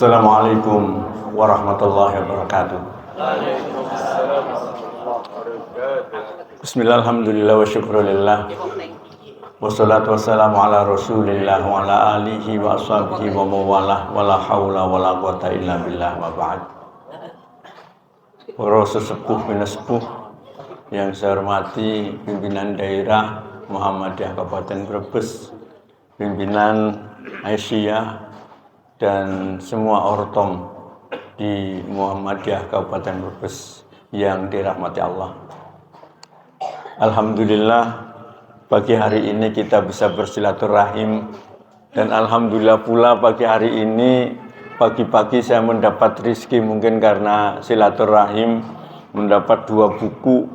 Assalamualaikum warahmatullahi wabarakatuh. Bismillah, alhamdulillah wa syukrulillah. Wassalatu wassalamu ala rasulillah wa ala alihi wa ashabihi wa mawalah wa la hawla wa la quwata illa billah wa ba'd. Para sesepuh sepuh yang saya hormati, pimpinan daerah Muhammadiyah Kabupaten Brebes, pimpinan Aisyah dan semua ortom di Muhammadiyah Kabupaten Brebes yang dirahmati Allah. Alhamdulillah pagi hari ini kita bisa bersilaturahim, dan alhamdulillah pula pagi hari ini pagi-pagi saya mendapat rezeki, mungkin karena silaturahim, mendapat 2 buku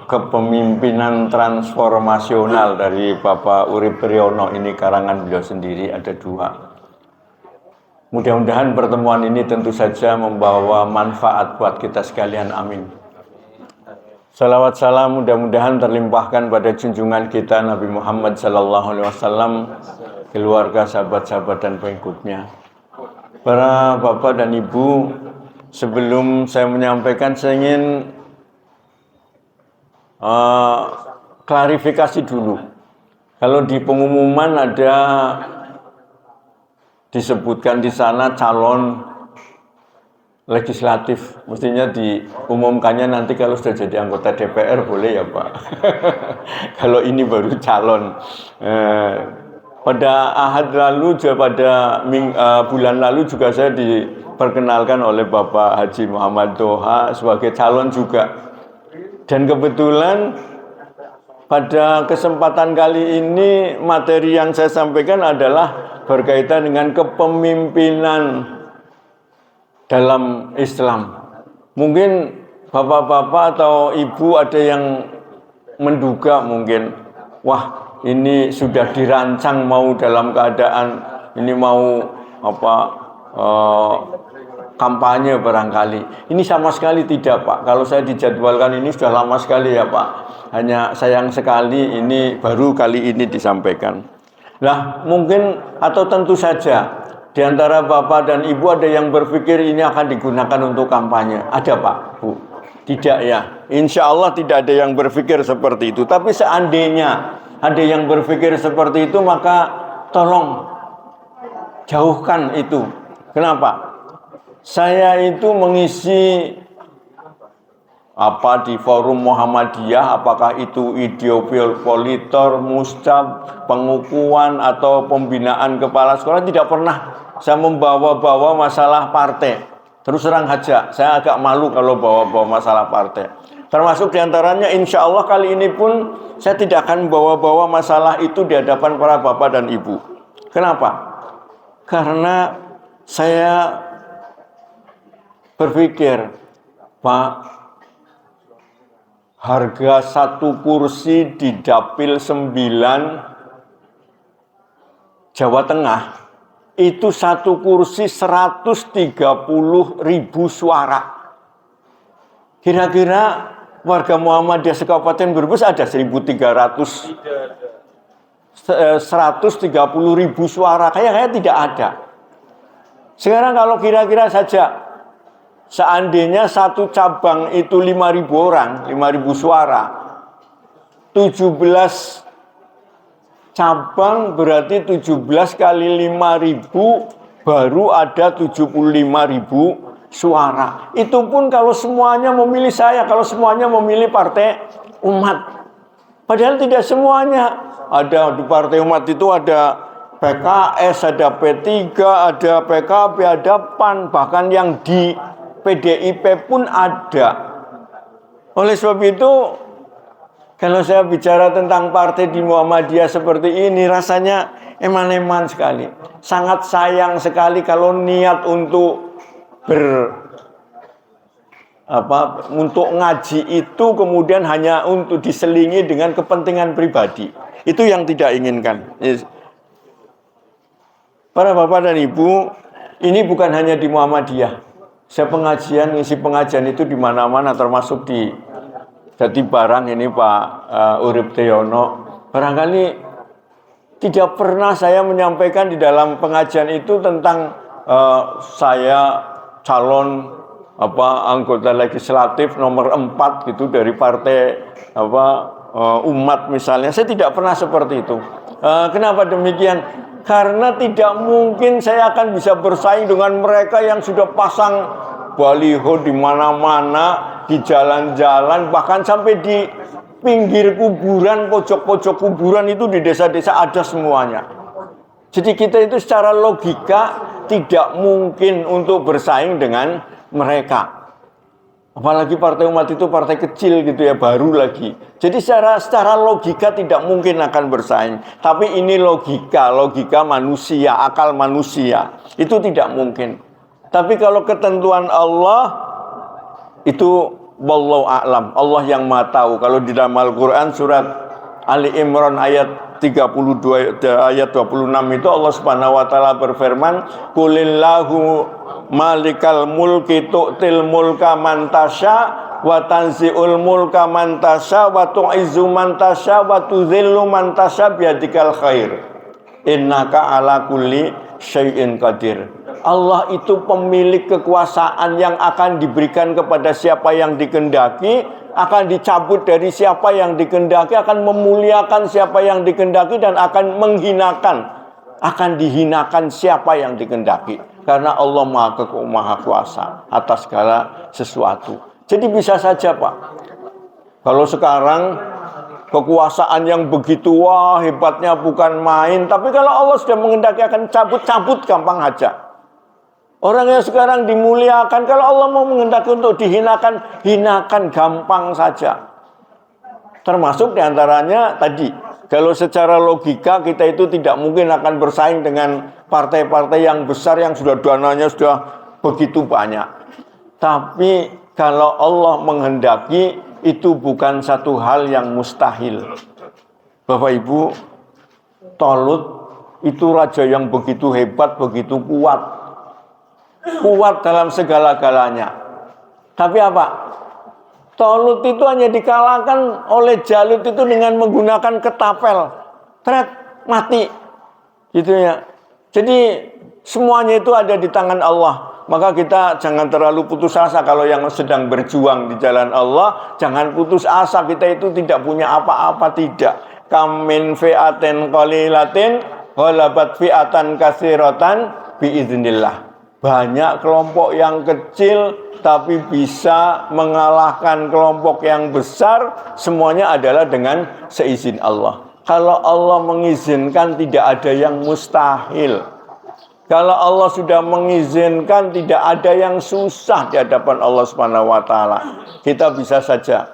kepemimpinan transformasional dari Bapak Urip Priyono. Ini karangan beliau sendiri, ada 2. Mudah-mudahan pertemuan ini tentu saja membawa manfaat buat kita sekalian, amin. Salawat salam mudah-mudahan terlimpahkan pada junjungan kita Nabi Muhammad SAW, keluarga, sahabat-sahabat dan pengikutnya. Para bapak dan ibu, sebelum saya menyampaikan, saya ingin klarifikasi dulu. Kalau di pengumuman ada disebutkan di sana calon legislatif, mestinya diumumkannya nanti kalau sudah jadi anggota DPR, boleh ya Pak. Kalau ini baru calon. Pada ahad lalu, pada bulan lalu juga saya diperkenalkan oleh Bapak Haji Muhammad Toha sebagai calon juga. Dan kebetulan pada kesempatan kali ini materi yang saya sampaikan adalah berkaitan dengan kepemimpinan dalam Islam. Mungkin bapak-bapak atau ibu ada yang menduga mungkin, wah ini sudah dirancang mau dalam keadaan ini mau kampanye barangkali. Ini sama sekali tidak Pak. Kalau saya dijadwalkan ini sudah lama sekali ya Pak. Hanya sayang sekali ini baru kali ini disampaikan. Nah mungkin atau tentu saja di antara bapak dan ibu ada yang berpikir ini akan digunakan untuk kampanye. Ada Pak, Bu? Tidak ya. Insya Allah tidak ada yang berpikir seperti itu. Tapi seandainya ada yang berpikir seperti itu, maka tolong jauhkan itu. Kenapa? Saya itu mengisi di forum Muhammadiyah, apakah itu ideopolitor, muscab, pengukuhan atau pembinaan kepala sekolah, tidak pernah saya membawa-bawa masalah partai. Terus terang saja, saya agak malu kalau bawa-bawa masalah partai. Termasuk diantaranya, insya Allah kali ini pun saya tidak akan bawa-bawa masalah itu di hadapan para bapak dan ibu. Kenapa? Karena saya berpikir, Pak, harga 1 kursi di Dapil 9 Jawa Tengah itu 1 kursi 130.000 suara. Kira-kira warga Muhammadiyah Kabupaten Brebes ada 130.000 suara, kayaknya tidak ada. Sekarang kalau kira-kira saja seandainya satu cabang itu 5.000 orang, 5.000 suara, 17 cabang berarti 17 kali 5.000 baru ada 75.000 suara. Itu pun kalau semuanya memilih saya, kalau semuanya memilih Partai Umat. Padahal tidak semuanya. Ada di Partai Umat itu ada PKS, ada P3, ada PKB, ada PAN, bahkan yang di PDIP pun ada. Oleh sebab itu, kalau saya bicara tentang partai di Muhammadiyah seperti ini, rasanya eman-eman sekali. Sangat sayang sekali kalau niat untuk untuk ngaji itu kemudian hanya untuk diselingi dengan kepentingan pribadi. Itu yang tidak inginkan. Para bapak dan ibu, ini bukan hanya di Muhammadiyah. Saya ngisi pengajian itu di mana-mana, termasuk di Jati Barang ini Pak Urip Priyono. Barangkali tidak pernah saya menyampaikan di dalam pengajian itu tentang saya calon anggota legislatif nomor 4 gitu dari partai umat misalnya. Saya tidak pernah seperti itu. Kenapa demikian? Karena tidak mungkin saya akan bisa bersaing dengan mereka yang sudah pasang baliho di mana-mana, di jalan-jalan, bahkan sampai di pinggir kuburan, pojok-pojok kuburan itu di desa-desa ada semuanya. Jadi kita itu secara logika tidak mungkin untuk bersaing dengan mereka. Apalagi partai umat itu partai kecil gitu ya, baru lagi. Jadi secara logika tidak mungkin akan bersaing. Tapi ini logika manusia, akal manusia. Itu tidak mungkin. Tapi kalau ketentuan Allah itu wallahu a'lam. Allah yang Maha tahu. Kalau di dalam Al-Qur'an surat Ali Imran ayat 32 ayat 26 itu Allah Subhanahu wa taala berfirman, "Qulillahu malikal mulki tu'til mulka man tasya wa tanzi'ul mulka man tasya wa tu'izzu man tasya wa tudzillu man tasya biyadikal khair innaka ala kulli syai'in qadir." Allah itu pemilik kekuasaan yang akan diberikan kepada siapa yang dikehendaki, akan dicabut dari siapa yang dikehendaki, akan memuliakan siapa yang dikehendaki, dan akan dihinakan siapa yang dikehendaki. Karena Allah Maha Kuasa atas segala sesuatu. Jadi bisa saja Pak, kalau sekarang kekuasaan yang begitu wah hebatnya bukan main, tapi kalau Allah sudah menghendaki akan cabut gampang aja. Orang yang sekarang dimuliakan, kalau Allah mau menghendaki untuk dihinakan, hinakan gampang saja. Termasuk diantaranya tadi, kalau secara logika kita itu tidak mungkin akan bersaing dengan partai-partai yang besar yang sudah dananya sudah begitu banyak. Tapi kalau Allah menghendaki, itu bukan satu hal yang mustahil. Bapak Ibu, Talut itu raja yang begitu hebat, begitu kuat dalam segala-galanya. Tapi apa? Talut itu hanya dikalahkan oleh Jalut itu dengan menggunakan ketapel. Tret, mati. Gitu ya. Jadi semuanya itu ada di tangan Allah. Maka kita jangan terlalu putus asa kalau yang sedang berjuang di jalan Allah. Jangan putus asa, kita itu tidak punya apa-apa, tidak. Kam min fi'atin qalilatin ghalabat fi'atan katsiratan biiznillah. Banyak kelompok yang kecil tapi bisa mengalahkan kelompok yang besar, semuanya adalah dengan seizin Allah. Kalau Allah mengizinkan, tidak ada yang mustahil. Kalau Allah sudah mengizinkan, tidak ada yang susah di hadapan Allah Subhanahu wa taala. Kita bisa saja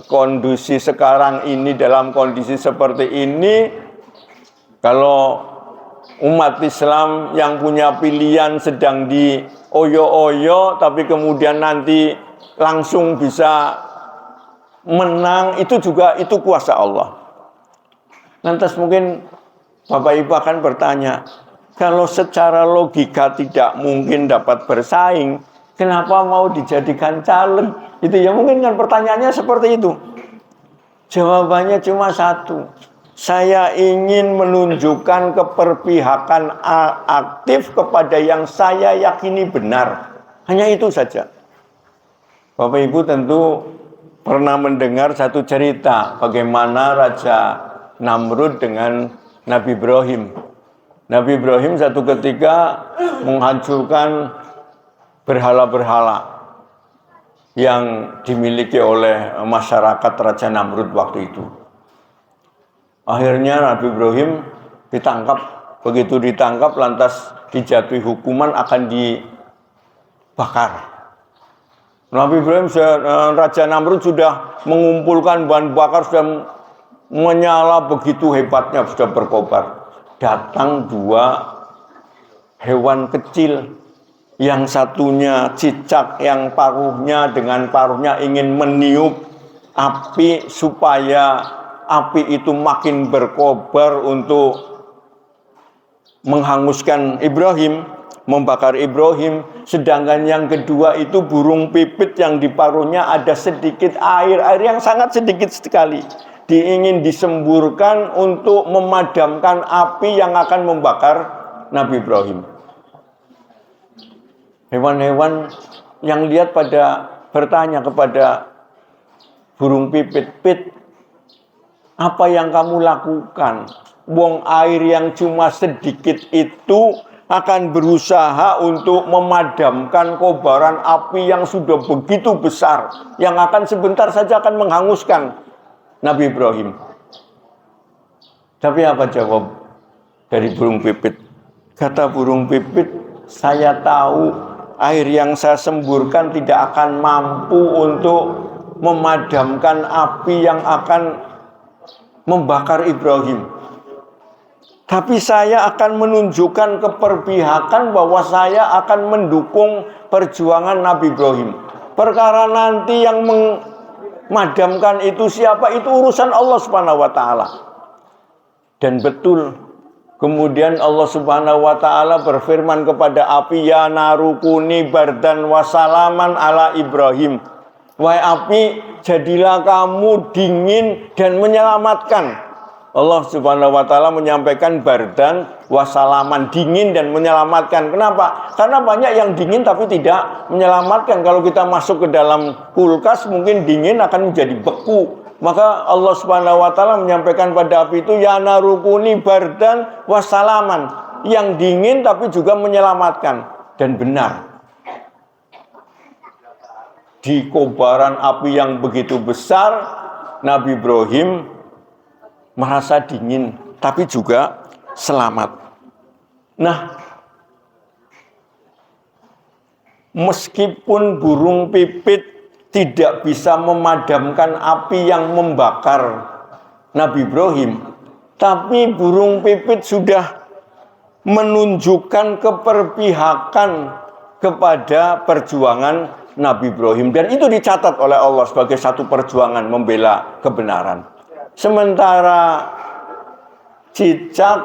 kondisi sekarang ini, dalam kondisi seperti ini, kalau umat Islam yang punya pilihan sedang di oyo-oyo, tapi kemudian nanti langsung bisa menang, itu juga itu kuasa Allah. Lantas mungkin Bapak Ibu akan bertanya, kalau secara logika tidak mungkin dapat bersaing, kenapa mau dijadikan calon? Itu ya, mungkin kan pertanyaannya seperti itu. Jawabannya cuma satu. Saya ingin menunjukkan keberpihakan aktif kepada yang saya yakini benar. Hanya itu saja. Bapak Ibu tentu pernah mendengar satu cerita bagaimana Raja Namrud dengan Nabi Ibrahim. Nabi Ibrahim satu ketika menghancurkan berhala-berhala yang dimiliki oleh masyarakat Raja Namrud waktu itu. Akhirnya Nabi Ibrahim ditangkap. Begitu ditangkap lantas dijatuhi hukuman akan dibakar. Nabi Ibrahim, Raja Namrud sudah mengumpulkan bahan bakar, sudah menyala begitu hebatnya, sudah berkobar. Datang dua hewan kecil. Yang satunya cicak, yang paruhnya dengan paruhnya ingin meniup api supaya api itu makin berkobar untuk menghanguskan Ibrahim, membakar Ibrahim. Sedangkan yang kedua itu burung pipit yang di paruhnya ada sedikit air yang sangat sedikit sekali. Ingin disemburkan untuk memadamkan api yang akan membakar Nabi Ibrahim. Hewan-hewan yang lihat pada bertanya kepada burung pipit, "Pit, apa yang kamu lakukan? Wong air yang cuma sedikit itu akan berusaha untuk memadamkan kobaran api yang sudah begitu besar, yang akan sebentar saja akan menghanguskan Nabi Ibrahim." Tapi apa jawab dari burung pipit? Kata burung pipit, "Saya tahu air yang saya semburkan tidak akan mampu untuk memadamkan api yang akan membakar Ibrahim. Tapi saya akan menunjukkan keperpihakan bahwa saya akan mendukung perjuangan Nabi Ibrahim. Perkara nanti yang memadamkan itu siapa, itu urusan Allah Subhanahu wa taala." Dan betul, kemudian Allah Subhanahu wa taala berfirman kepada api, "Ya narukuni bardan wasalaman ala Ibrahim." Wahai api, jadilah kamu dingin dan menyelamatkan. Allah Subhanahu wa taala menyampaikan bardan wasalaman, dingin dan menyelamatkan. Kenapa? Karena banyak yang dingin tapi tidak menyelamatkan. Kalau kita masuk ke dalam kulkas mungkin dingin akan menjadi beku. Maka Allah Subhanahu wa taala menyampaikan pada api itu, "Ya narukuni bardan wasalaman." Yang dingin tapi juga menyelamatkan. Dan benar, di kobaran api yang begitu besar, Nabi Ibrahim merasa dingin tapi juga selamat. Nah, meskipun burung pipit tidak bisa memadamkan api yang membakar Nabi Ibrahim, tapi burung pipit sudah menunjukkan keperpihakan kepada perjuangan Nabi Ibrahim, dan itu dicatat oleh Allah sebagai satu perjuangan membela kebenaran. Sementara cicak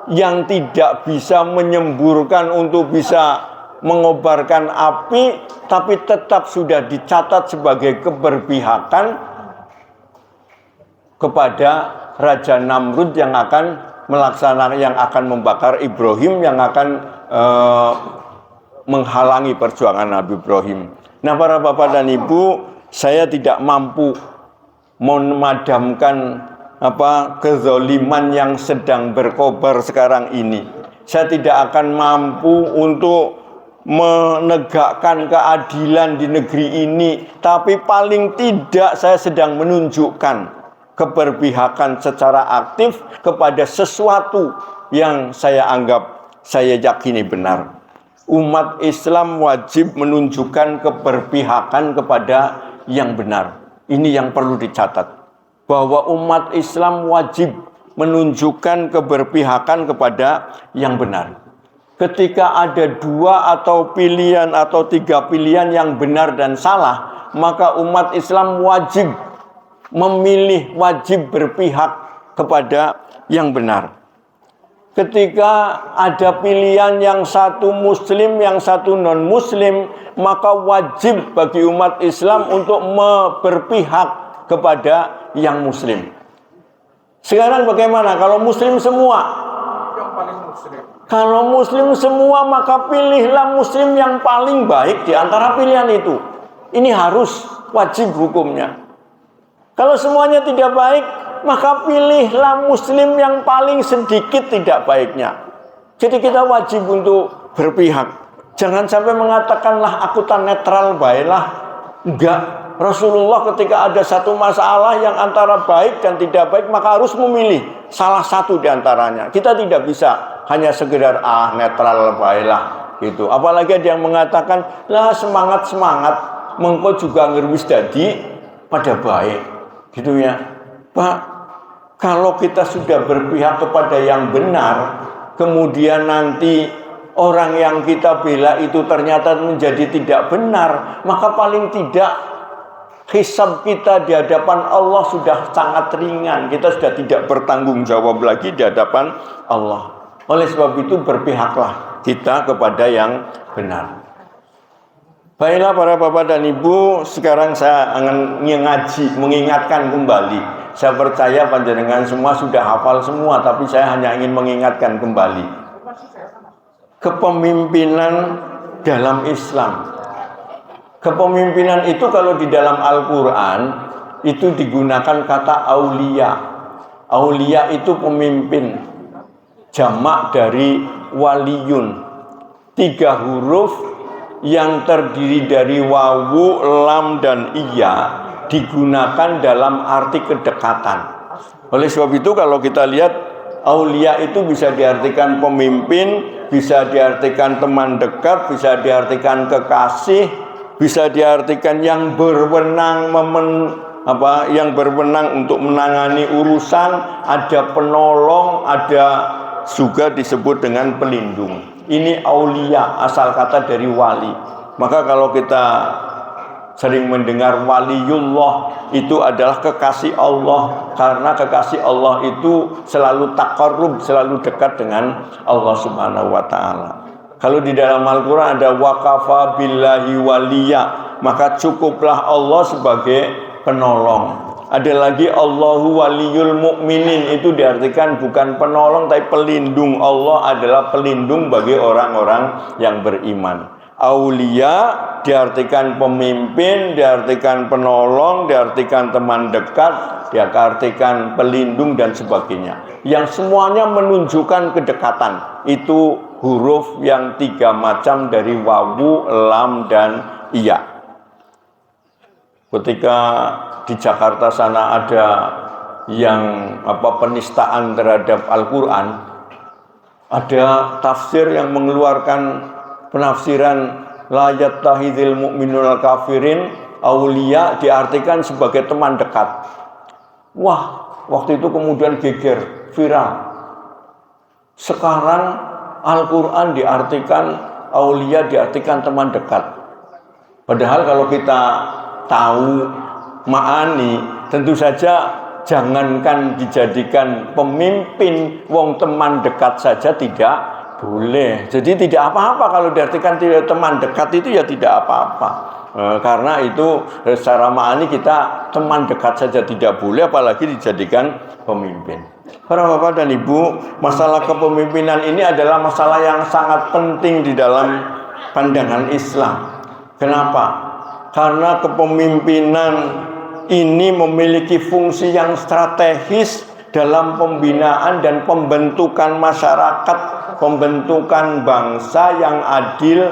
yang tidak bisa menyemburkan untuk bisa mengobarkan api, tapi tetap sudah dicatat sebagai keberpihakan kepada Raja Namrud yang akan melaksanakan, yang akan membakar Ibrahim, yang akan menghalangi perjuangan Nabi Ibrahim. Nah, para bapak dan ibu, saya tidak mampu memadamkan kezaliman yang sedang berkobar sekarang ini. Saya tidak akan mampu untuk menegakkan keadilan di negeri ini, tapi paling tidak saya sedang menunjukkan keberpihakan secara aktif kepada sesuatu yang saya anggap, saya yakini benar. Umat Islam wajib menunjukkan keberpihakan kepada yang benar. Ini yang perlu dicatat, bahwa umat Islam wajib menunjukkan keberpihakan kepada yang benar. Ketika ada dua atau pilihan atau tiga pilihan yang benar dan salah, maka umat Islam wajib memilih, wajib berpihak kepada yang benar. Ketika ada pilihan yang satu muslim, yang satu non muslim, maka wajib bagi umat Islam untuk berpihak kepada yang muslim. Sekarang bagaimana kalau muslim semua? Kalau muslim semua, maka pilihlah muslim yang paling baik di antara pilihan itu. Ini harus wajib hukumnya. Kalau semuanya tidak baik, maka pilihlah muslim yang paling sedikit tidak baiknya. Jadi kita wajib untuk berpihak. Jangan sampai mengatakanlah aku tak netral, baiklah. Enggak. Rasulullah ketika ada satu masalah yang antara baik dan tidak baik, maka harus memilih salah satu di antaranya. Kita tidak bisa hanya sekedar netral baiklah gitu. Apalagi ada yang mengatakan, lah semangat mengko juga ngerwis dadi pada baik gitu ya. Pak, kalau kita sudah berpihak kepada yang benar, kemudian nanti orang yang kita bela itu ternyata menjadi tidak benar, maka paling tidak hisab kita di hadapan Allah sudah sangat ringan. Kita sudah tidak bertanggung jawab lagi di hadapan Allah. Oleh sebab itu berpihaklah kita kepada yang benar. Baiklah para bapak dan ibu, sekarang saya akan mengingatkan kembali. Saya percaya panjenengan semua sudah hafal semua, tapi saya hanya ingin mengingatkan kembali. Kepemimpinan dalam Islam. Kepemimpinan itu kalau di dalam Al-Quran itu digunakan kata aulia. Aulia itu pemimpin, jamak dari waliyun. 3 huruf yang terdiri dari wawu, lam, dan iya digunakan dalam arti kedekatan. Oleh sebab itu kalau kita lihat aulia itu bisa diartikan pemimpin, bisa diartikan teman dekat, bisa diartikan kekasih, bisa diartikan yang berwenang yang berwenang untuk menangani urusan, ada penolong, ada juga disebut dengan pelindung. Ini aulia, asal kata dari wali. Maka kalau kita sering mendengar waliullah, itu adalah kekasih Allah, karena kekasih Allah itu selalu taqarrub, selalu dekat dengan Allah Subhanahu wa taala. Kalau di dalam Al-Quran ada waqafa billahi waliya, maka cukuplah Allah sebagai penolong. Ada lagi Allahu waliyul mu'minin, itu diartikan bukan penolong tapi pelindung. Allah adalah pelindung bagi orang-orang yang beriman. Aulia diartikan pemimpin, diartikan penolong, diartikan teman dekat, diartikan pelindung dan sebagainya. Yang semuanya menunjukkan kedekatan. Itu huruf yang 3 macam dari wawu, lam, dan iya. Ketika di Jakarta sana ada yang penistaan terhadap Al-Quran, ada tafsir yang mengeluarkan penafsiran la yattahidil mu'minul kafirin aulia diartikan sebagai teman dekat. Wah, waktu itu kemudian geger, viral. Sekarang Al-Quran diartikan aulia, diartikan teman dekat. Padahal kalau kita tahu ma'ani, tentu saja jangankan dijadikan pemimpin, wong teman dekat saja tidak boleh. Jadi tidak apa-apa kalau diartikan tidak teman dekat, itu ya tidak apa-apa. Karena itu secara ma'ani kita teman dekat saja tidak boleh, apalagi dijadikan pemimpin. Para bapak dan ibu, masalah kepemimpinan ini adalah masalah yang sangat penting di dalam pandangan Islam. Kenapa? Karena kepemimpinan ini memiliki fungsi yang strategis dalam pembinaan dan pembentukan masyarakat, pembentukan bangsa yang adil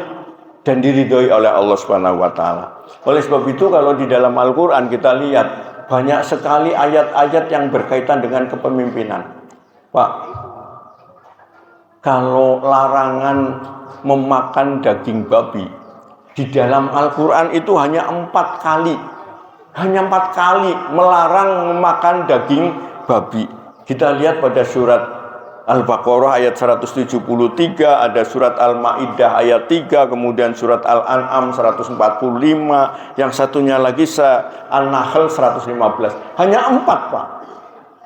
dan diridhoi oleh Allah Subhanahu wa taala. Oleh sebab itu kalau di dalam Al-Qur'an kita lihat banyak sekali ayat-ayat yang berkaitan dengan kepemimpinan. Pak, kalau larangan memakan daging babi di dalam Al-Quran itu hanya 4 kali. Hanya 4 kali melarang memakan daging babi. Kita lihat pada surat Al-Baqarah ayat 173, ada surat Al-Ma'idah ayat 3, kemudian surat Al-An'am 145, yang satunya lagi An-Nahl 115. Hanya 4, Pak.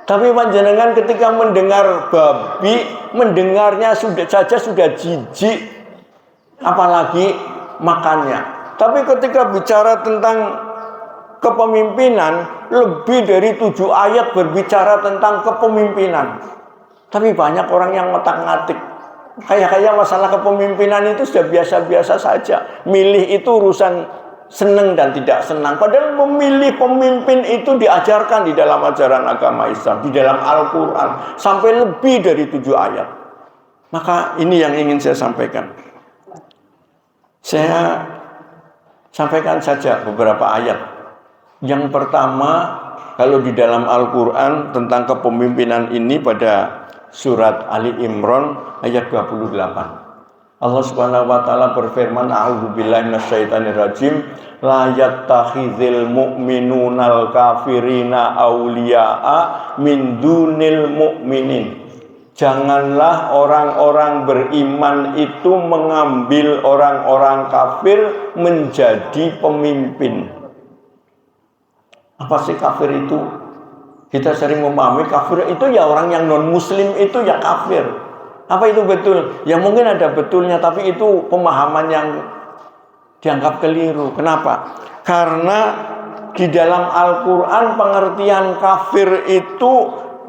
Tapi panjenengan ketika mendengar babi, mendengarnya sudah jijik, apalagi makannya. Tapi ketika bicara tentang kepemimpinan, lebih dari 7 ayat berbicara tentang kepemimpinan. Tapi banyak orang yang ngotak-ngatik. Kayak masalah kepemimpinan itu sudah biasa-biasa saja. Milih itu urusan senang dan tidak senang. Padahal memilih pemimpin itu diajarkan di dalam ajaran agama Islam, di dalam Al-Quran, sampai lebih dari 7 ayat. Maka ini yang ingin saya sampaikan. Saya sampaikan saja beberapa ayat. Yang pertama, kalau di dalam Al-Quran tentang kepemimpinan ini pada surat Ali Imran ayat 28. Allah Subhanahu wa taala berfirman, a'udzubillahi minasyaitonirrajim, la yattakhizil mu'minunal kafirina auliya'a min dunil mu'minin. Janganlah orang-orang beriman itu mengambil orang-orang kafir menjadi pemimpin. Apa sih kafir itu? Kita sering memahami kafir itu ya orang yang non-muslim itu ya kafir. Apa itu betul? Ya mungkin ada betulnya, tapi itu pemahaman yang dianggap keliru. Kenapa? Karena di dalam Al-Quran pengertian kafir itu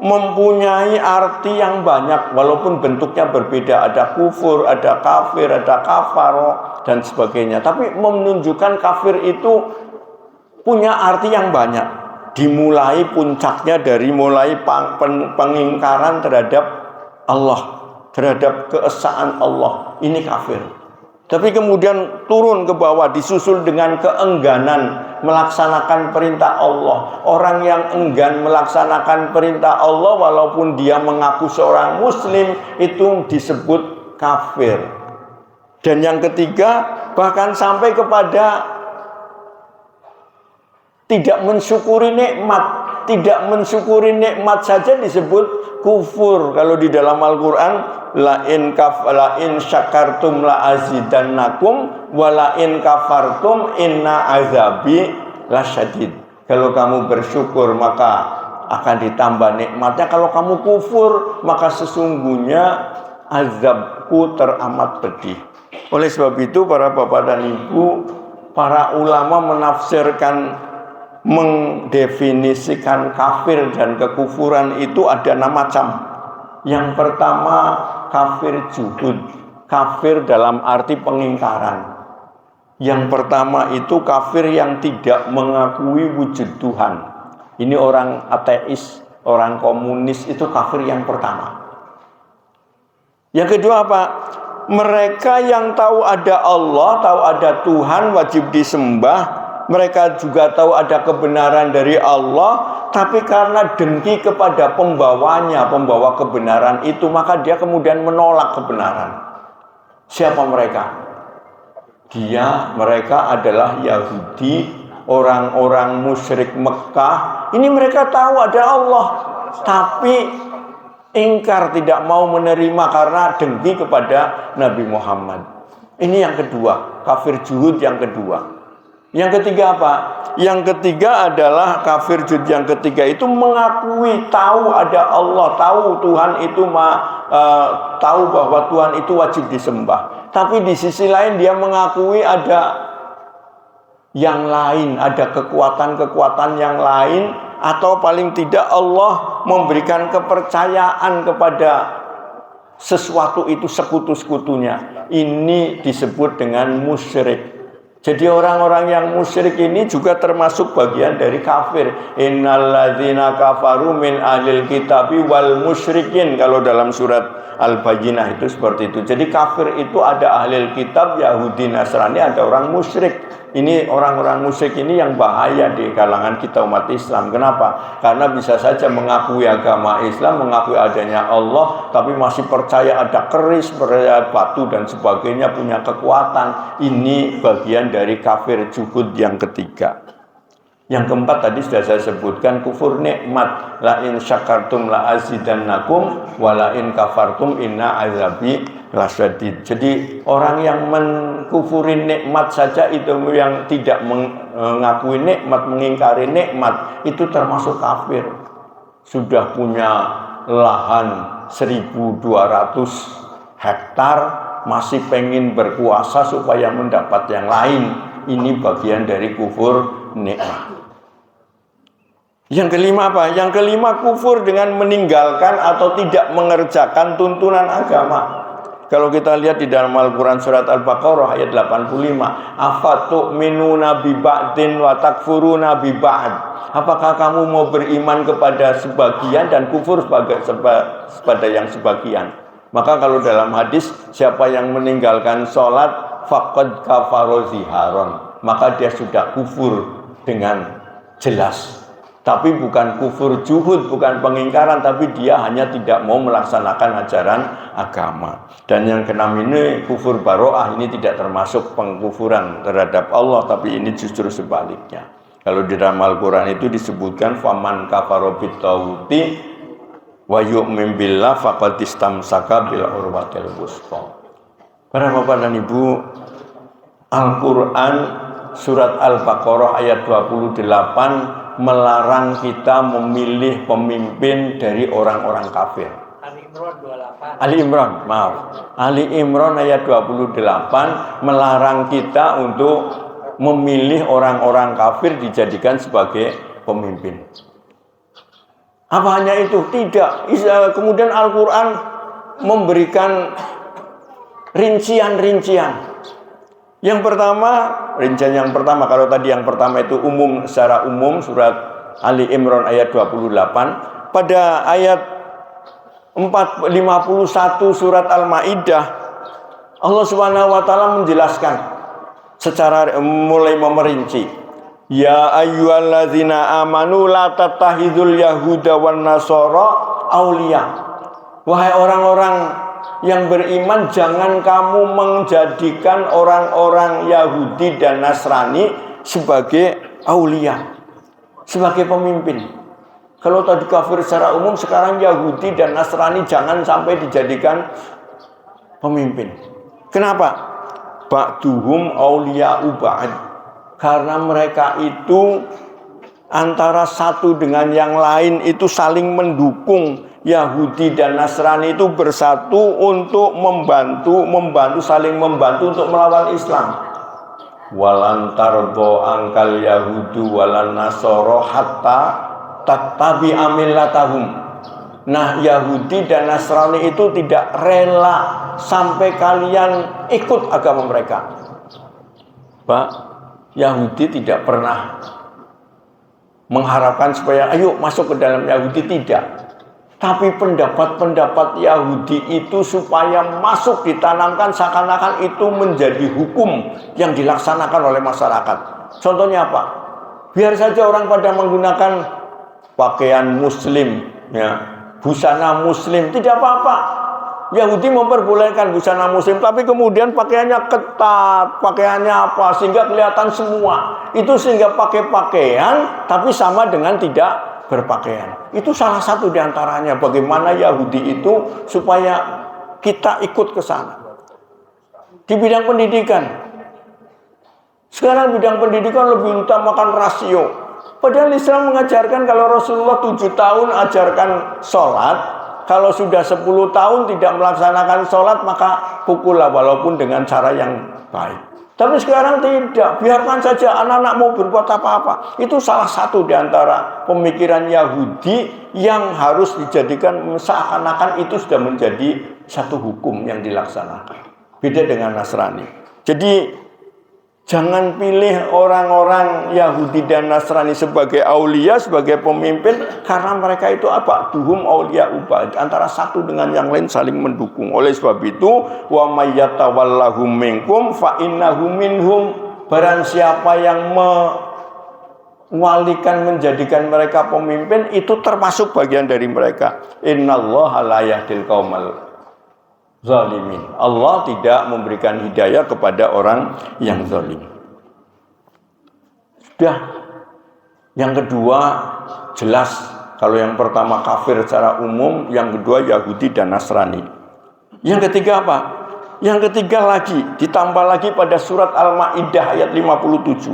mempunyai arti yang banyak, walaupun bentuknya berbeda. Ada kufur, ada kafir, ada kafaro. dan sebagainya. Tapi menunjukkan kafir itu punya arti yang banyak. Dimulai puncaknya dari mulai pengingkaran terhadap Allah, terhadap keesaan Allah. Ini kafir. Tapi kemudian turun ke bawah, disusul dengan keengganan melaksanakan perintah Allah. Orang yang enggan melaksanakan perintah Allah walaupun dia mengaku seorang muslim, itu disebut kafir. Dan yang ketiga, bahkan sampai kepada tidak mensyukuri nikmat. Tidak mensyukuri nikmat saja disebut kufur. Kalau di dalam Al-Quran, la in syakartum la azidannakum wa la in kafartum inna azabi lasyadid. Kalau kamu bersyukur maka akan ditambah nikmatnya. Kalau kamu kufur maka sesungguhnya azabku teramat pedih. Oleh sebab itu para bapak dan ibu, para ulama menafsirkan, mendefinisikan kafir dan kekufuran itu ada 6 macam. Yang pertama kafir juhud, kafir dalam arti pengingkaran. Yang pertama itu kafir yang tidak mengakui wujud Tuhan. Ini orang ateis, orang komunis, itu kafir yang pertama. Yang kedua apa? Mereka yang tahu ada Allah, tahu ada Tuhan, wajib disembah. Mereka juga tahu ada kebenaran dari Allah, tapi karena dengki kepada pembawanya, pembawa kebenaran itu, maka dia kemudian menolak kebenaran. Siapa mereka? Mereka adalah Yahudi, orang-orang musyrik Mekah. Ini mereka tahu ada Allah, tapi ingkar, tidak mau menerima karena dengki kepada Nabi Muhammad. Ini yang kedua, kafir juhud yang kedua. Yang ketiga apa? Yang ketiga adalah kafir juhud yang ketiga itu mengakui tahu ada Allah, tahu Tuhan itu tahu bahwa Tuhan itu wajib disembah. Tapi di sisi lain dia mengakui ada yang lain, ada kekuatan-kekuatan yang lain, atau paling tidak Allah memberikan kepercayaan kepada sesuatu itu sekutu-sekutunya. Ini disebut dengan musyrik. Jadi orang-orang yang musyrik ini juga termasuk bagian dari kafir. Innalladzina kafaru min ahlil kitabi wal musyrikin. Kalau dalam surat Al-Bayyinah itu seperti itu. Jadi kafir itu ada ahlil kitab, Yahudi, Nasrani, ada orang musyrik. Ini orang-orang musyrik ini yang bahaya di kalangan kita umat Islam. Kenapa? Karena bisa saja mengakui agama Islam, mengakui adanya Allah, tapi masih percaya ada keris, percaya batu dan sebagainya, punya kekuatan. Ini bagian dari kafir juhud yang ketiga. Yang keempat tadi sudah saya sebutkan, kufur nikmat. La in syakartum la azidannakum wa la in kafartum inna azabi lasyadid. Jadi orang yang mengkufuri nikmat saja itu, yang tidak mengakui nikmat, mengingkari nikmat, itu termasuk kafir. Sudah punya lahan 1.200 hektar, masih pengen berkuasa supaya mendapat yang lain. Ini bagian dari kufur nikmat. Yang kelima apa? Yang kelima kufur dengan meninggalkan atau tidak mengerjakan tuntunan agama. Kalau kita lihat di dalam Al-Quran surat Al-Baqarah ayat 85, afatu'minuna bi ba'din wa takfuruna bi ba'd. Apakah kamu mau beriman kepada sebagian dan kufur kepada yang sebagian? Maka kalau dalam hadis, siapa yang meninggalkan sholat faqad kafara ziharon, maka dia sudah kufur dengan jelas. Tapi bukan kufur juhud, bukan pengingkaran, tapi dia hanya tidak mau melaksanakan ajaran agama. Dan yang keenam ini kufur baro'ah, ini tidak termasuk pengkufuran terhadap Allah, tapi ini justru sebaliknya. Kalau di dalam Al-Quran itu disebutkan faman kafaro bittawuti wa yu'min billah faqad istamsaka bil urwatil wuthqa. Para bapak dan ibu, Al-Quran surat Al-Baqarah ayat 28 melarang kita memilih pemimpin dari orang-orang kafir. Ali Imran, maaf. Ali Imran ayat 28 melarang kita untuk memilih orang-orang kafir dijadikan sebagai pemimpin. Apa hanya itu? Tidak. Kemudian Al-Quran memberikan rincian-rincian. Yang pertama, rincian yang pertama, kalau tadi yang pertama itu umum, secara umum surat Ali Imran ayat 28, pada ayat 51 surat Al-Maidah Allah Subhanahu wa taala menjelaskan secara mulai memerinci, ya ayyuhalladzina amanu la tattakhidul yahuda wan nasara auliya. Wahai orang-orang yang beriman, jangan kamu menjadikan orang-orang Yahudi dan Nasrani sebagai aulia, sebagai pemimpin. Kalau tadi kafir secara umum, sekarang Yahudi dan Nasrani jangan sampai dijadikan pemimpin. Kenapa? Ba'duhum auliya'u ba'd. Karena mereka itu antara satu dengan yang lain itu saling mendukung. Yahudi dan Nasrani itu bersatu untuk membantu, saling membantu untuk melawan Islam. Walan tardo angkal Yahudu walan nasoro hatta tattabi amillatahum. Nah, Yahudi dan Nasrani itu tidak rela sampai kalian ikut agama mereka. Pak, Yahudi tidak pernah mengharapkan supaya ayo masuk ke dalam Yahudi, tidak. Tapi pendapat-pendapat Yahudi itu supaya masuk ditanamkan seakan-akan itu menjadi hukum yang dilaksanakan oleh masyarakat. Contohnya apa? Biar saja orang pada menggunakan pakaian muslim, ya, busana muslim, tidak apa-apa. Yahudi memperbolehkan busana muslim, tapi kemudian pakaiannya ketat, pakaiannya apa, sehingga kelihatan semua. Itu sehingga pakai pakaian, tapi sama dengan tidak berpakaian. Itu salah satu diantaranya bagaimana Yahudi itu supaya kita ikut ke sana. Di bidang pendidikan, sekarang bidang pendidikan lebih utamakan rasio. Padahal Islam mengajarkan kalau Rasulullah 7 tahun ajarkan sholat, kalau sudah 10 tahun tidak melaksanakan sholat maka pukullah, walaupun dengan cara yang baik. Tapi sekarang tidak, biarkan saja anak-anak mau berbuat apa-apa. Itu salah satu di antara pemikiran Yahudi yang harus dijadikan seakan-akan itu sudah menjadi satu hukum yang dilaksanakan. Beda dengan Nasrani. Jadi jangan pilih orang-orang Yahudi dan Nasrani sebagai aulia, sebagai pemimpin, karena mereka itu apa? Duhum aulia ubad, antara satu dengan yang lain saling mendukung. Oleh sebab itu, wa may yatawallahum minkum fa innahu minhum. Barang siapa yang mewalikan, menjadikan mereka pemimpin, itu termasuk bagian dari mereka. Innallaha la yahdil qaumal zalimin. Allah tidak memberikan hidayah kepada orang yang zalim. Sudah. Yang kedua jelas, kalau yang pertama kafir secara umum, yang kedua Yahudi dan Nasrani. Yang ketiga apa? Yang ketiga lagi, ditambah lagi pada surat Al-Maidah ayat 57.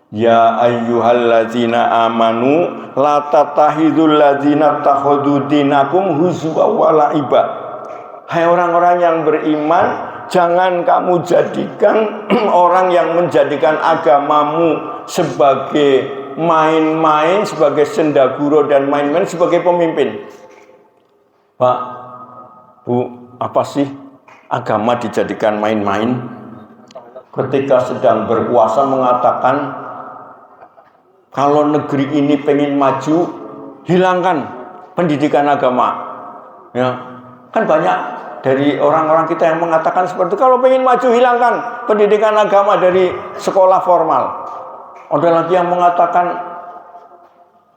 Ya ayyuhallazina amanu la tattakhidul ladzina takhudhu dinakum huzwa wa la'iba. Hai orang-orang yang beriman, jangan kamu jadikan orang yang menjadikan agamamu sebagai main-main, sebagai sendaguro dan main-main sebagai pemimpin. Pak, Bu, apa sih agama dijadikan main-main? Ketika sedang berkuasa mengatakan, kalau negeri ini pengen maju, hilangkan pendidikan agama. Ya, kan banyak dari orang-orang kita yang mengatakan seperti itu. Kalau pengen maju, hilangkan pendidikan agama dari sekolah formal. Ada lagi yang mengatakan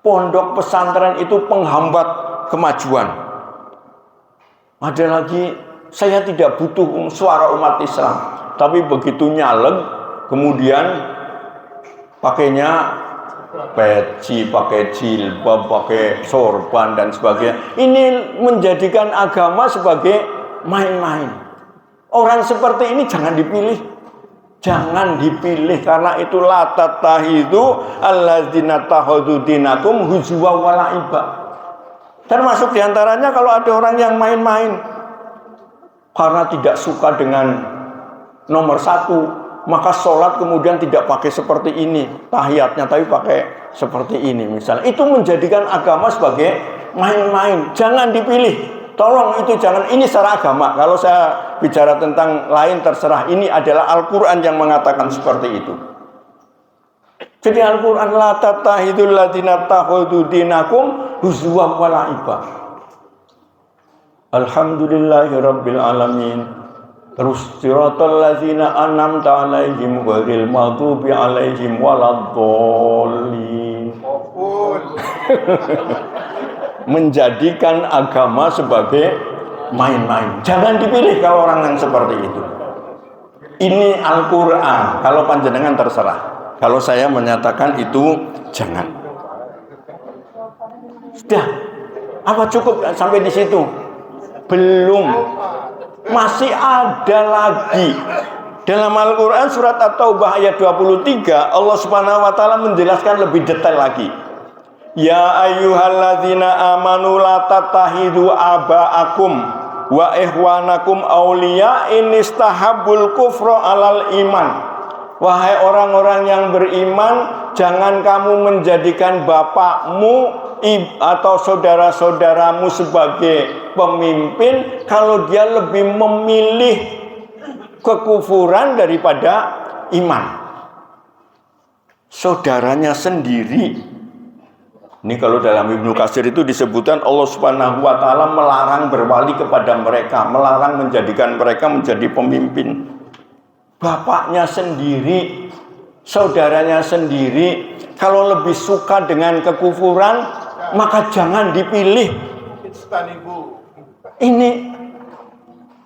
pondok pesantren itu penghambat kemajuan. Ada lagi, saya tidak butuh suara umat Islam, tapi begitu nyalek kemudian pakainya peci, pakai jilbab, pakai sorban dan sebagainya. Ini menjadikan agama sebagai main-main. Orang seperti ini jangan dipilih. Jangan dipilih, karena itu la tattakhidhu alladzina takhudhu dinakum huzwa wa la'iba. Termasuk diantaranya kalau ada orang yang main-main karena tidak suka dengan nomor 1, maka sholat kemudian tidak pakai seperti ini, tahiyatnya tapi pakai seperti ini misalnya. Itu menjadikan agama sebagai main-main. Jangan dipilih. Tolong itu jangan, ini secara agama. Kalau saya bicara tentang lain terserah. Ini adalah Al-Quran yang mengatakan seperti itu. Jadi Al-Quran la tattahidul ladina takhudhu dinakum huzwa wa la'iba. Alhamdulillahi rabbil alamin. Terus siratal ladzina an'amta 'alaihim ghairil maghdubi 'alaihim waladdallin. Menjadikan agama sebagai main-main. Jangan dipilih kalau orang yang seperti itu. Ini Al-Qur'an. Kalau panjenengan terserah. Kalau saya menyatakan itu jangan. Sudah. Apa cukup sampai di situ? Belum. Masih ada lagi. Dalam Al-Quran surat At-Taubah ayat 23, Allah Subhanahu wa taala menjelaskan lebih detail lagi. Ya ayyuhalladzina amanu la tattahidu aba'akum wa ihwanakum awliya in istahabbul kufra 'alal iman. Wahai orang-orang yang beriman, jangan kamu menjadikan bapakmu atau saudara-saudaramu sebagai pemimpin kalau dia lebih memilih kekufuran daripada iman. Saudaranya sendiri. Ini kalau dalam Ibnu Katsir itu disebutkan Allah Subhanahu wa taala melarang berwali kepada mereka, melarang menjadikan mereka menjadi pemimpin. Bapaknya sendiri, saudaranya sendiri, kalau lebih suka dengan kekufuran, maka jangan dipilih. Ini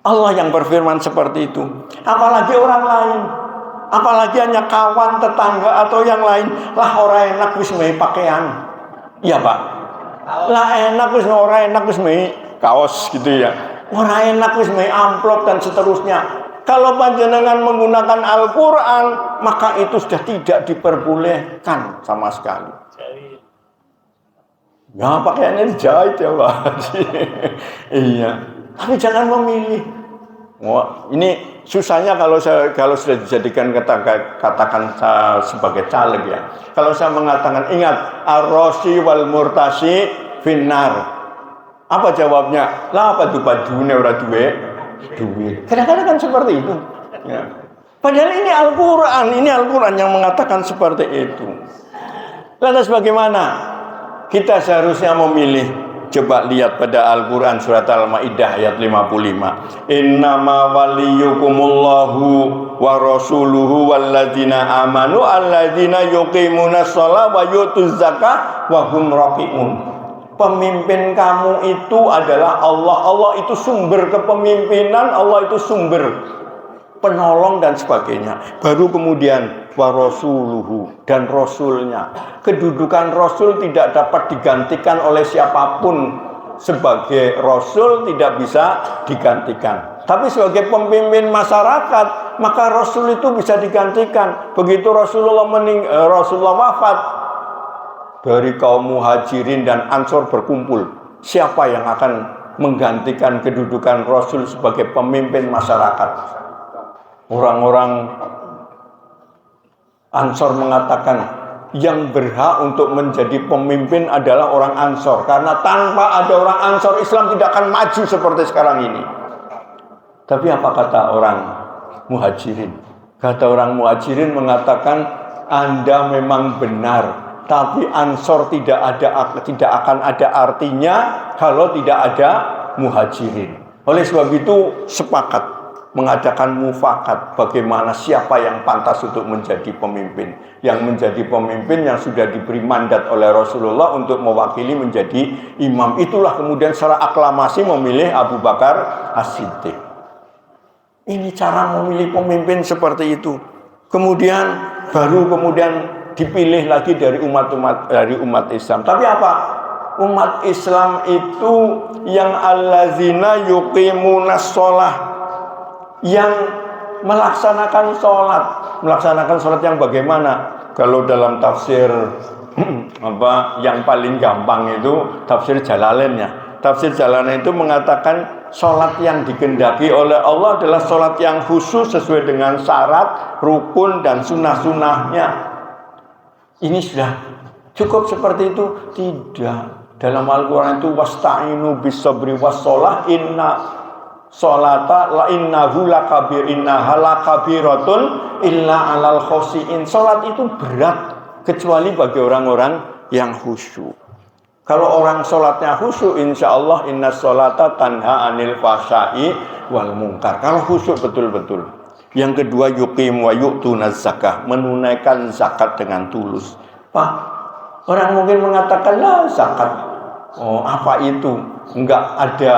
Allah yang berfirman seperti itu. Apalagi orang lain, apalagi hanya kawan, tetangga atau yang lain. Lah orang enak wis mei pakaian. Iya Pak. Lah enak wis orang enak wis mei kaos gitu ya. Orang enak wis mei amplop dan seterusnya. Kalau panjenengan menggunakan Al-Quran, maka itu sudah tidak diperbolehkan sama sekali. Ya pakaiannya dijahit ya Pak. Iya. Tapi jangan memilih. Wah, ini susahnya kalau sudah dijadikan katakan sebagai caleg ya. Kalau saya mengatakan ingat ar-rasi wal murtasi finnar. Apa jawabnya? Lah apa tuh bajune ora duwe? Duit. Kadang-kadang kan seperti itu. Ya. Padahal ini Al-Quran yang mengatakan seperti itu. Lantas bagaimana? Kita seharusnya memilih. Coba lihat pada Al-Quran surat Al-Maidah ayat 55. Innama waliyukumullahu wa rasuluhu walladzina amanu alladzina yuqimunas shalah wa yutuz zakah wa hum raqiun. Pemimpin kamu itu adalah Allah. Allah itu sumber kepemimpinan, Allah itu sumber penolong dan sebagainya. Baru kemudian wa rasuluhu dan rasulnya. Kedudukan rasul tidak dapat digantikan oleh siapapun. Sebagai rasul tidak bisa digantikan. Tapi sebagai pemimpin masyarakat, maka rasul itu bisa digantikan. Begitu Rasulullah wafat, dari kaum muhajirin dan ansor berkumpul, siapa yang akan menggantikan kedudukan Rasul sebagai pemimpin masyarakat? Orang-orang ansor mengatakan yang berhak untuk menjadi pemimpin adalah orang ansor, karena tanpa ada orang ansor Islam tidak akan maju seperti sekarang ini. Tapi apa kata orang muhajirin? Kata orang muhajirin mengatakan Anda memang benar, tapi ansor tidak akan ada artinya kalau tidak ada muhajirin. Oleh sebab itu sepakat mengadakan mufakat bagaimana siapa yang pantas untuk menjadi pemimpin. Yang menjadi pemimpin yang sudah diberi mandat oleh Rasulullah untuk mewakili menjadi imam. Itulah kemudian secara aklamasi memilih Abu Bakar As-Siddiq. Ini cara memilih pemimpin seperti itu. Kemudian dipilih lagi dari umat Islam. Tapi apa? Umat Islam itu yang allazina yuqimunas shalah, yang melaksanakan sholat yang bagaimana? Kalau dalam tafsir yang paling gampang itu tafsir Jalalain ya. Tafsir Jalalain itu mengatakan sholat yang dikehendaki oleh Allah adalah sholat yang khusus sesuai dengan syarat, rukun dan sunnah-sunnahnya. Ini sudah cukup seperti itu? Tidak. Dalam Al-Quran itu wasta'inu bis sabri was shalah sholata la innahu lakabir innaha lakabiratun illa alal khosiin. Salat itu berat kecuali bagi orang-orang yang khusyuk. Kalau orang sholatnya khusyuk, insya Allah inna sholata tanha anil fahsya'i wal munkar. Kalau khusyuk betul-betul. Yang kedua yuqim wa yu'tunaz zakah, menunaikan zakat dengan tulus. Pak, orang mungkin mengatakan lah zakat, oh apa itu? Enggak ada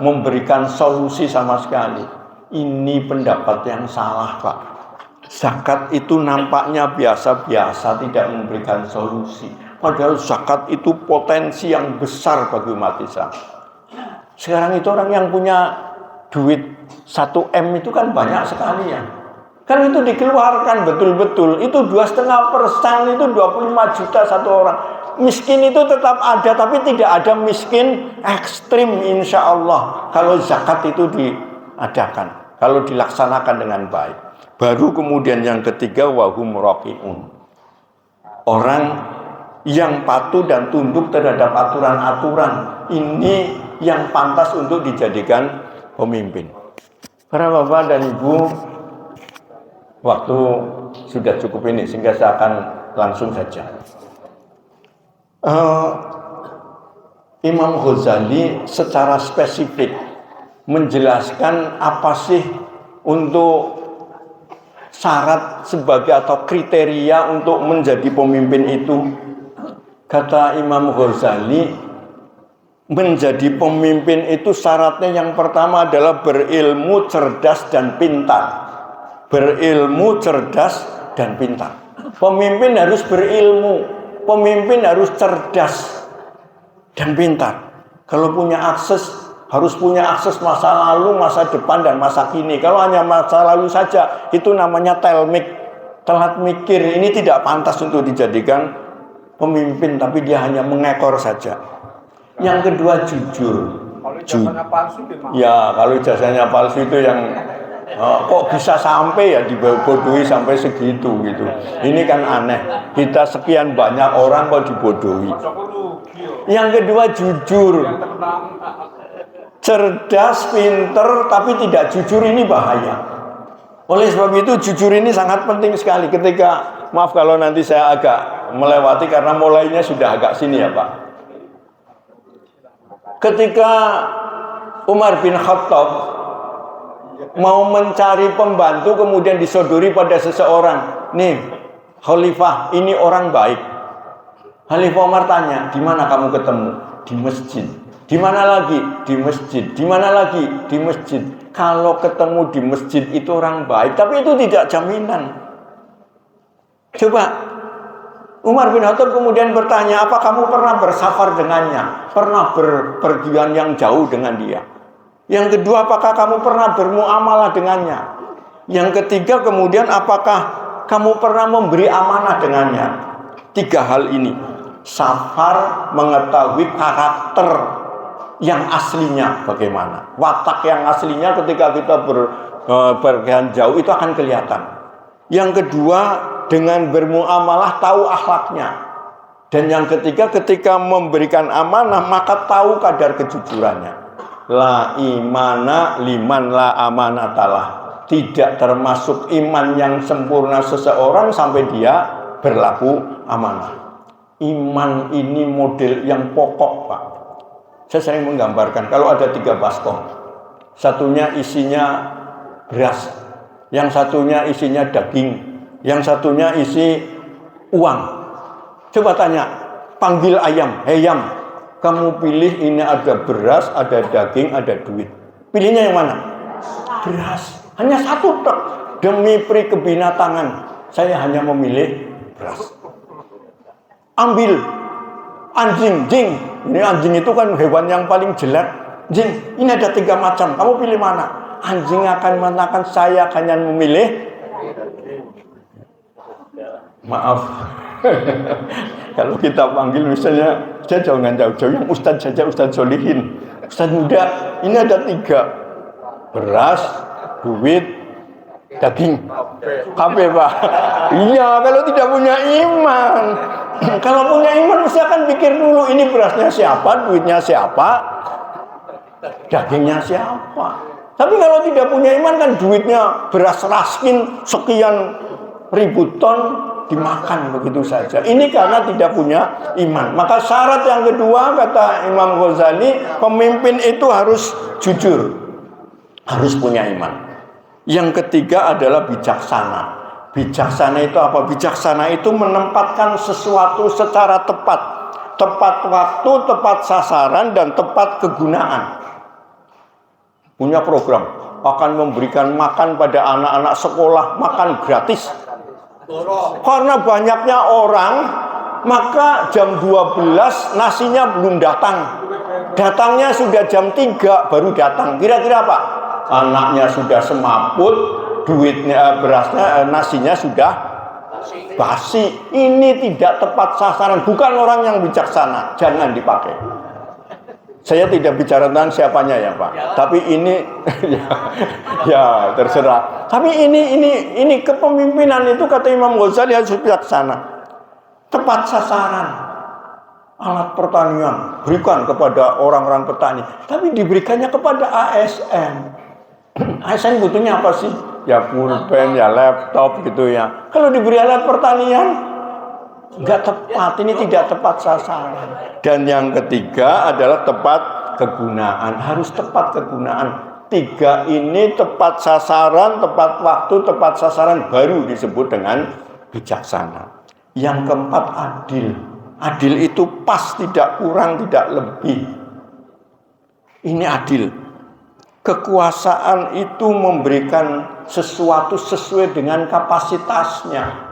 memberikan solusi sama sekali. Ini pendapat yang salah, Pak. Zakat itu nampaknya biasa-biasa, tidak memberikan solusi. Padahal zakat itu potensi yang besar bagi umat Islam. Sekarang itu orang yang punya duit 1 M itu kan banyak sekali ya. Kan itu dikeluarkan betul-betul. Itu 2,5%, itu 25 juta satu orang. Miskin itu tetap ada, tapi tidak ada miskin ekstrim insya Allah. Kalau zakat itu diadakan, kalau dilaksanakan dengan baik. Baru kemudian yang ketiga wahum raqiun. Orang yang patuh dan tunduk terhadap aturan-aturan. Ini yang pantas untuk dijadikan pemimpin. Para bapak dan ibu, waktu sudah cukup ini sehingga saya akan langsung saja. Imam Ghazali secara spesifik menjelaskan apa sih untuk syarat sebagai atau kriteria untuk menjadi pemimpin itu. Kata Imam Ghazali, menjadi pemimpin itu syaratnya yang pertama adalah berilmu, cerdas, dan pintar. Berilmu, cerdas, dan pintar. Pemimpin harus berilmu, pemimpin harus cerdas dan pintar. Kalau punya akses, harus punya akses masa lalu, masa depan, dan masa kini. Kalau hanya masa lalu saja, itu namanya telmik, telat mikir. Ini tidak pantas untuk dijadikan pemimpin, tapi dia hanya mengekor saja. Yang kedua jujur. Kalau ijazahnya palsu gimana? Ya, kalau ijazahnya palsu itu yang kok bisa sampai ya dibodohi sampai segitu gitu. Ini kan aneh. Kita sekian banyak orang kok dibodohi. Yang kedua jujur. Cerdas, pinter, tapi tidak jujur, ini bahaya. Oleh sebab itu jujur ini sangat penting sekali. Ketika, maaf kalau nanti saya agak melewati karena mulainya sudah agak sini ya Pak. Ketika Umar bin Khattab mau mencari pembantu kemudian disodori pada seseorang, nih Khalifah ini orang baik. Khalifah Umar tanya, di mana kamu ketemu? Di masjid. Di mana lagi? Di masjid. Di mana lagi? Di masjid. Kalau ketemu di masjid itu orang baik, tapi itu tidak jaminan. Coba Umar bin Khattab kemudian bertanya, apa kamu pernah bersafar dengannya? Pernah berpergian yang jauh dengan dia? Yang kedua, apakah kamu pernah bermuamalah dengannya? Yang ketiga, kemudian apakah kamu pernah memberi amanah dengannya? 3 hal ini. Safar, mengetahui karakter yang aslinya bagaimana. Watak yang aslinya ketika kita berpergian jauh itu akan kelihatan. Yang kedua, dengan bermuamalah tahu akhlaknya. Dan yang ketiga, ketika memberikan amanah maka tahu kadar kejujurannya. La imana liman la amanatalah. Tidak termasuk iman yang sempurna seseorang sampai dia berlaku amanah. Iman ini model yang pokok Pak. Saya sering menggambarkan kalau ada 3 baskom. Satunya isinya beras, yang satunya isinya daging, yang satunya isi uang. Coba tanya, panggil ayam, "Hei ayam, kamu pilih ini ada beras, ada daging, ada duit. Pilihnya yang mana?" Beras. Hanya satu tok. Demi pri kebinatangan, saya hanya memilih beras. Ambil anjing, jing. Ini anjing itu kan hewan yang paling jelek. Jing, ini ada 3 macam. Kamu pilih mana? Anjing akan mengatakan saya hanya memilih. Maaf. Kalau kita panggil misalnya, saya jangan jauh-jauh, yang Ustadz saja, Ustadz Solihin, Ustadz muda, ini ada 3. Beras, duit, daging. Kafe Pak. Iya, kalau tidak punya iman. Kalau punya iman mesti akan pikir dulu, ini berasnya siapa, duitnya siapa, dagingnya siapa. Tapi kalau tidak punya iman kan duitnya beras raskin sekian ribu ton dimakan begitu saja. Ini karena tidak punya iman. Maka syarat yang kedua kata Imam Ghazali, pemimpin itu harus jujur, harus punya iman. Yang ketiga adalah bijaksana. Bijaksana itu apa? Bijaksana itu menempatkan sesuatu secara tepat. Tepat waktu, tepat sasaran, dan tepat kegunaan. Punya program akan memberikan makan pada anak-anak sekolah, makan gratis. Karena banyaknya orang, maka jam 12 nasinya belum datang. Datangnya sudah jam 3 baru datang. Kira-kira apa? Anaknya sudah semaput, duitnya, berasnya, nasinya sudah basi. Ini tidak tepat sasaran. Bukan orang yang bijaksana. Jangan dipakai. Saya tidak bicara tentang siapanya ya Pak. Tapi ini ya terserah. Tapi ini kepemimpinan itu kata Imam Ghazali harus bijaksana. Tepat sasaran. Alat pertanian berikan kepada orang-orang petani. Tapi diberikannya kepada ASN. ASN butuhnya apa sih? Ya pulpen, ya laptop gitu ya. Kalau diberi alat pertanian enggak tepat, ini tidak tepat sasaran. Dan yang ketiga adalah tepat kegunaan. Harus tepat kegunaan. 3 ini tepat sasaran, tepat waktu, tepat sasaran baru disebut dengan bijaksana. Yang keempat adil. Adil itu pas, tidak kurang, tidak lebih. Ini adil. Kekuasaan itu memberikan sesuatu sesuai dengan kapasitasnya.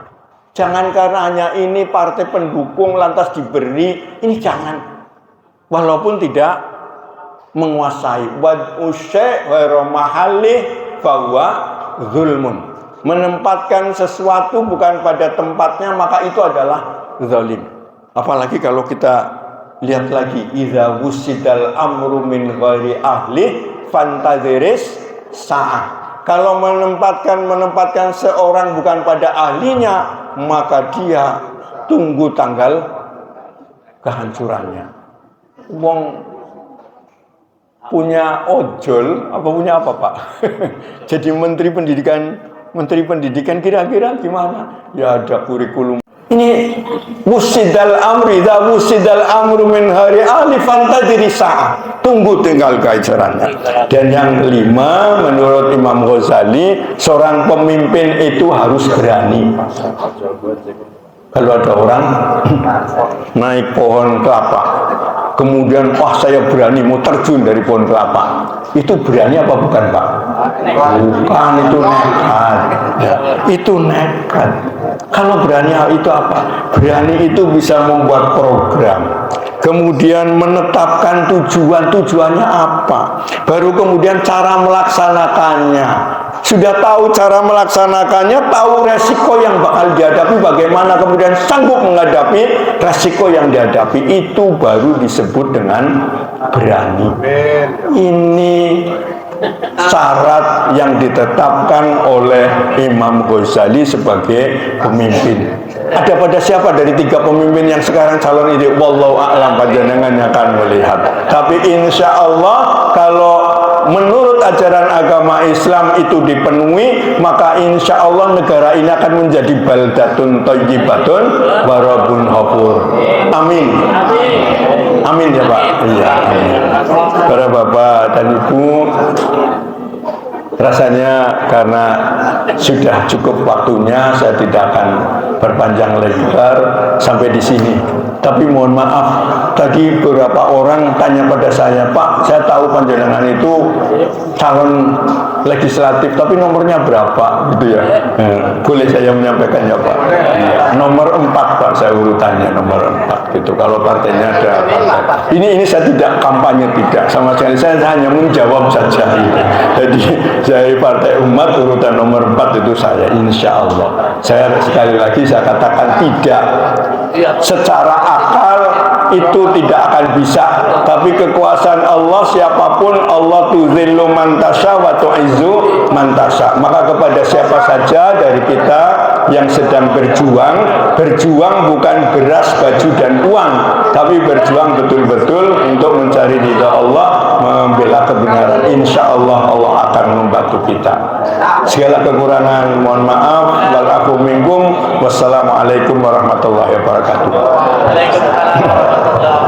Jangan karena hanya ini partai pendukung lantas diberi, ini jangan. Walaupun tidak menguasai. Wad'u syai' ghairu mahallih fahuwa zulmun. Menempatkan sesuatu bukan pada tempatnya, maka itu adalah zalim. Apalagi kalau kita lihat lagi, idza wusidal amru min ghairi ahli fantaziris sa'ah. Kalau menempatkan seorang bukan pada ahlinya, maka dia tunggu tanggal kehancurannya. Wong punya ojol, apa punya apa Pak? Jadi menteri pendidikan kira-kira gimana? Ya ada kurikulum. Ini wusidal amri, idza wusidal amru min hari ahli fantadiri sa'ah. Tunggu tinggal kehancurannya. Dan yang kelima, menurut Imam Ghazali, seorang pemimpin itu harus berani. Kalau ada orang naik pohon kelapa, kemudian wah saya berani mau terjun dari pohon kelapa, itu berani apa bukan Pak? Bukan, itu nekat. Ya, itu nekat. Kalau berani itu apa? Berani itu bisa membuat program, kemudian menetapkan tujuannya apa, baru kemudian cara melaksanakannya. Sudah tahu cara melaksanakannya, tahu resiko yang bakal dihadapi, bagaimana kemudian sanggup menghadapi resiko yang dihadapi, itu baru disebut dengan berani. Ini syarat yang ditetapkan oleh Imam Ghazali sebagai pemimpin. Ada pada siapa dari 3 pemimpin yang sekarang calon ini? Wallahu a'lam, panjenengan akan melihat. Tapi insya Allah kalau menurut ajaran agama Islam itu dipenuhi, maka insya Allah negara ini akan menjadi baldatun thayyibatun wa rabbun ghafur. Amin. Amin ya Pak. Iya. Amin. Para bapak dan ibu, rasanya karena sudah cukup waktunya, saya tidak akan berpanjang lebar sampai di sini. Tapi mohon maaf, tadi beberapa orang tanya pada saya, Pak, saya tahu panjenengan itu calon legislatif, tapi nomornya berapa, gitu ya? Boleh saya menyampaikannya, Pak? Nomor 4, Pak, saya urutannya nomor 4, gitu. Kalau partainya ada partai. Ini saya tidak kampanye, tidak sama sekali. Saya hanya menjawab saja. Jadi saya Partai Umat urutan nomor 4 itu saya, insya Allah. Saya sekali lagi saya katakan tidak. Secara akal itu tidak akan bisa, tapi kekuasaan Allah, siapapun Allah tuzillu man tasya wa tu'izzu man tasya. Maka kepada siapa saja dari kita yang sedang berjuang bukan beras, baju dan uang, tapi berjuang betul-betul untuk mencari ridha Allah, membela kebenaran. Insya Allah Allah akan membantu kita. Segala kekurangan mohon maaf. Wal afu minkum. Wassalamualaikum warahmatullahi wabarakatuh. Waalaikumsalam warahmatullahi wabarakatuh.